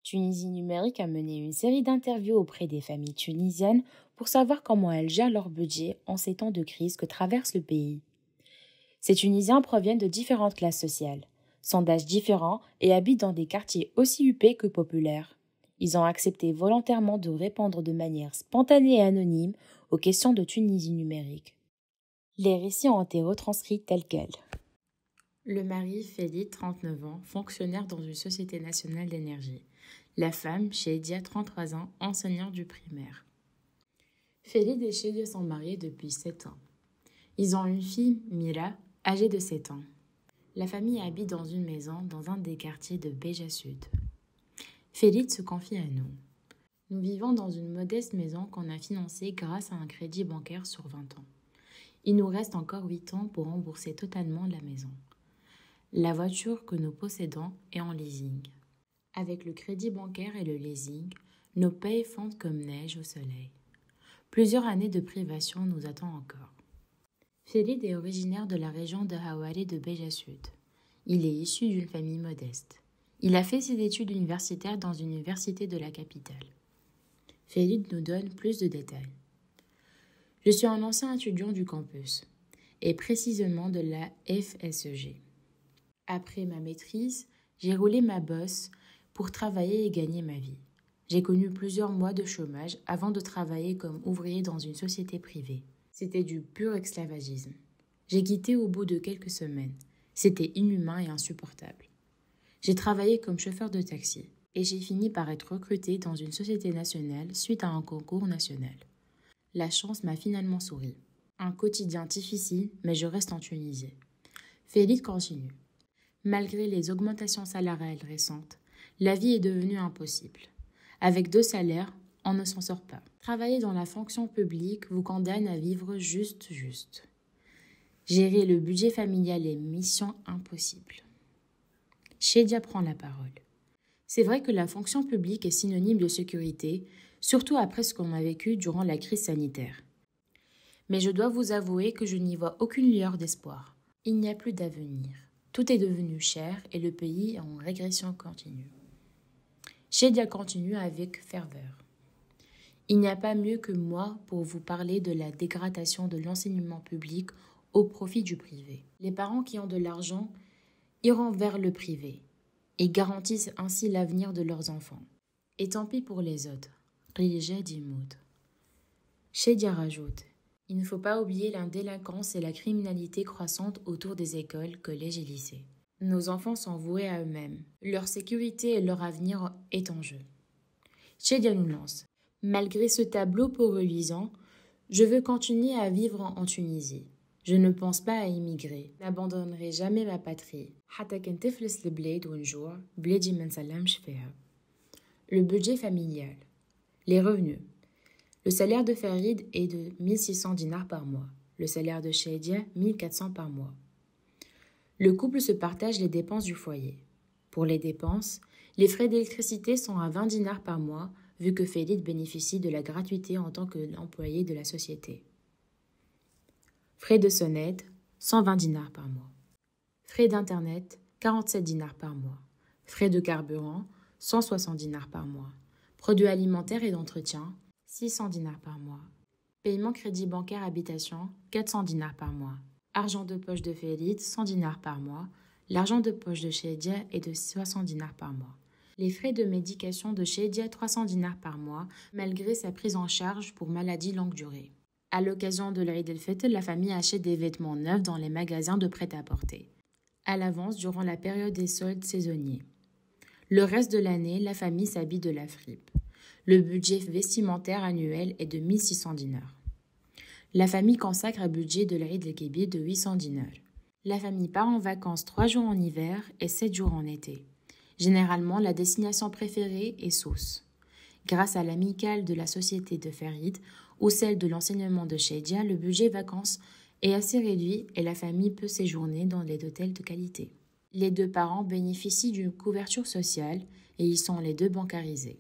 Tunisie numérique a mené une série d'interviews auprès des familles tunisiennes pour savoir comment elles gèrent leur budget en ces temps de crise que traverse le pays. Ces Tunisiens proviennent de différentes classes sociales, sont d'âges différents et habitent dans des quartiers aussi huppés que populaires. Ils ont accepté volontairement de répondre de manière spontanée et anonyme aux questions de Tunisie numérique. Les récits ont été retranscrits tels quels. Le mari, Félix, 39 ans, fonctionnaire dans une société nationale d'énergie. La femme, Cheidia, 33 ans, enseignante du primaire. Félix et Cheidia sont mariés depuis 7 ans. Ils ont une fille, Mira, âgée de 7 ans. La famille habite dans une maison dans un des quartiers de Béja Sud. Félix se confie à nous. Nous vivons dans une modeste maison qu'on a financée grâce à un crédit bancaire sur 20 ans. Il nous reste encore 8 ans pour rembourser totalement la maison. La voiture que nous possédons est en leasing. Avec le crédit bancaire et le leasing, nos payes fondent comme neige au soleil. Plusieurs années de privation nous attendent encore. Félix est originaire de la région de Hawari de Béja Sud. Il est issu d'une famille modeste. Il a fait ses études universitaires dans une université de la capitale. Félix nous donne plus de détails. Je suis un ancien étudiant du campus, et précisément de la FSEG. Après ma maîtrise, j'ai roulé ma bosse pour travailler et gagner ma vie. J'ai connu plusieurs mois de chômage avant de travailler comme ouvrier dans une société privée. C'était du pur esclavagisme. J'ai quitté au bout de quelques semaines. C'était inhumain et insupportable. J'ai travaillé comme chauffeur de taxi et j'ai fini par être recruté dans une société nationale suite à un concours national. La chance m'a finalement souri. Un quotidien difficile, mais je reste en Tunisie. Félix continue. Malgré les augmentations salariales récentes, la vie est devenue impossible. Avec 2 salaires, on ne s'en sort pas. Travailler dans la fonction publique vous condamne à vivre juste. Gérer le budget familial est mission impossible. Cheidia prend la parole. C'est vrai que la fonction publique est synonyme de sécurité, surtout après ce qu'on a vécu durant la crise sanitaire. Mais je dois vous avouer que je n'y vois aucune lueur d'espoir. Il n'y a plus d'avenir. Tout est devenu cher et le pays est en régression continue. Cheidia continue avec ferveur. Il n'y a pas mieux que moi pour vous parler de la dégradation de l'enseignement public au profit du privé. Les parents qui ont de l'argent iront vers le privé et garantissent ainsi l'avenir de leurs enfants. Et tant pis pour les autres. Rilja Dimoud. Cheidia rajoute. Il ne faut pas oublier la délinquance et la criminalité croissante autour des écoles, collèges et lycées. Nos enfants sont voués à eux-mêmes. Leur sécurité et leur avenir est en jeu. Cheidia nous lance. Malgré ce tableau peu reluisant, je veux continuer à vivre en Tunisie. Je ne pense pas à immigrer. Je n'abandonnerai jamais ma patrie. Le budget familial. Les revenus. Le salaire de Farid est de 1600 dinars par mois. Le salaire de Cheidia, 1400 par mois. Le couple se partage les dépenses du foyer. Pour les dépenses, les frais d'électricité sont à 20 dinars par mois, vu que Félix bénéficie de la gratuité en tant qu'employé de la société. Frais de sonnette, 120 dinars par mois. Frais d'internet, 47 dinars par mois. Frais de carburant, 160 dinars par mois. Produits alimentaires et d'entretien, 600 dinars par mois. Paiement crédit bancaire habitation, 400 dinars par mois. Argent de poche de Félix, 100 dinars par mois. L'argent de poche de Cheidia est de 60 dinars par mois. Les frais de médication de Cheidia, 300 dinars par mois, malgré sa prise en charge pour maladie longue durée. À l'occasion de l'Eid el-Fitr, la famille achète des vêtements neufs dans les magasins de prêt-à-porter, à l'avance durant la période des soldes saisonniers. Le reste de l'année, la famille s'habille de la fripe. Le budget vestimentaire annuel est de 1600 dinars. La famille consacre un budget de l'Eid el-Kébir de 800 dinars. La famille part en vacances 3 jours en hiver et 7 jours en été. Généralement, la destination préférée est Sousse. Grâce à l'amicale de la société de Farid ou celle de l'enseignement de Cheidia, le budget vacances est assez réduit et la famille peut séjourner dans les hôtels de qualité. Les 2 parents bénéficient d'une couverture sociale et ils sont les 2 bancarisés.